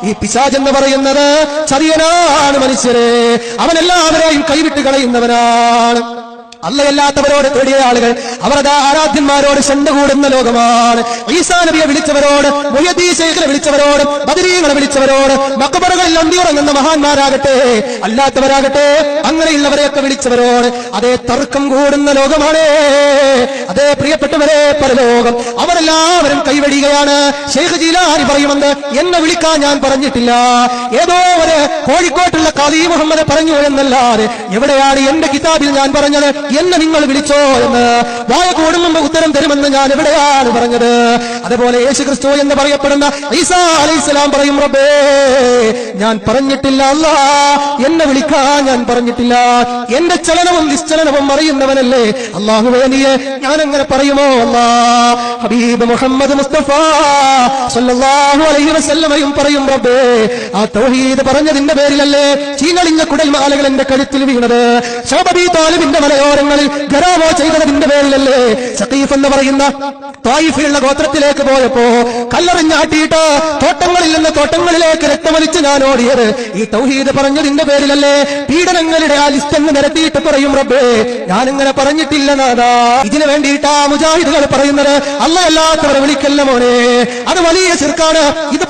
ഈ പിശാചെന്ന് പറയുന്നത് ചതിയനാണ് മനുഷ്യരെ. അവനെല്ലാവരെയും കൈവിട്ട് കളയുന്നവനാണ്. അല്ലയല്ലാത്തവരോട് തേടിയ ആളുകൾ അവരുടെ ആരാധ്യന്മാരോട് ശണ്ട കൂടുന്ന ലോകമാണ്. ഈസാ നബിയെ വിളിച്ചവരോട്, മുഹ്യിദ്ദീൻ ശൈഖിനെ വിളിച്ചവരോട്, ബദരീങ്ങളെ വിളിച്ചവരോട്, മഖബറുകളിൽ അന്തിയുറങ്ങുന്ന മഹാന്മാരാകട്ടെ അല്ലാത്തവരാകട്ടെ അങ്ങനെയുള്ളവരെയൊക്കെ വിളിച്ചവരോട് അതേ തർക്കം കൂടുന്ന ലോകമാണ്. അതേ പ്രിയപ്പെട്ടവരെ, പരലോകം അവരെല്ലാവരും കൈവടിയുകയാണ്. ശൈഖ് ജീലാനി പറയുമെന്ന് എന്നെ വിളിക്കാൻ ഞാൻ പറഞ്ഞിട്ടില്ല, ഏതോ ഒരു കോഴിക്കോട്ടുള്ള ഖാദി മുഹമ്മദ് പറഞ്ഞു എന്നല്ലാതെ എവിടെയാണ് എന്റെ കിതാബിൽ ഞാൻ പറഞ്ഞത് എന്നെ നിങ്ങൾ വിളിച്ചോ എന്ന്? വായ കൂടുമ്പോ ഉത്തരം തരുമെന്ന് ഞാൻ എവിടെയാണ് പറഞ്ഞത്? അതുപോലെ യേശു ക്രിസ്തു എന്ന് പറയപ്പെടുന്ന ഈസാ അലൈഹിസ്സലാം പറയും, റബ്ബേ ഞാൻ പറഞ്ഞിട്ടില്ല അല്ലാ, എന്നെ വിളിക്കാൻ ഞാൻ പറഞ്ഞിട്ടില്ല, എന്റെ ചലനവും നിശ്ചലനവും അറിയുന്നവനല്ലേ അല്ലാഹുവേ നീ, ഞാൻ അങ്ങനെ പറയുമോ അല്ലാ? ഹബീബ് മുഹമ്മദ് മുസ്തഫ സല്ലല്ലാഹു അലൈഹി വസല്ലമയും പറയും, റബ്ബേ ആ തൗഹീദ് പറഞ്ഞതിന്റെ പേരിലല്ലേ ചീഞ്ഞളിഞ്ഞ കുടൽമാലകൾ എന്റെ കഴുത്തിൽ വീണത്, ശഅബി താലിബിന്റെ മലയോരങ്ങളിൽ ഗറാവോ ചെയ്തതിന്റെ പേരിലല്ലേ സഖീഫ് എന്ന് പറയുന്ന ത്വായിഫിലുള്ള ഗോത്രത്തിലേക്ക് പോയപ്പോ കല്ലെറിഞ്ഞാട്ടിയിട്ട് തോട്ടങ്ങളിൽ നിന്ന് തോട്ടങ്ങളിലേക്ക് രക്തമൊലിച്ച് ഞാൻ ഓടിയത് ഈ തൗഹീദ് പറഞ്ഞതിന്റെ പേരിലല്ലേ? പീഡനങ്ങളുടെ ആ ലിസ്റ്റെന്ന് നിരത്തിയിട്ട് പറയും, റബ്ബേ ഞാനിങ്ങനെ പറഞ്ഞിട്ടില്ല നാഥാ. ഇതിനു വേണ്ടിയിട്ടാ മുജാഹിദുകൾ പറയുന്നത് അല്ലാഹുവല്ലാത്തവരെ വിളിക്കല്ല മോനെ, അത് വലിയ ശിർക്കാണ്. ഇത്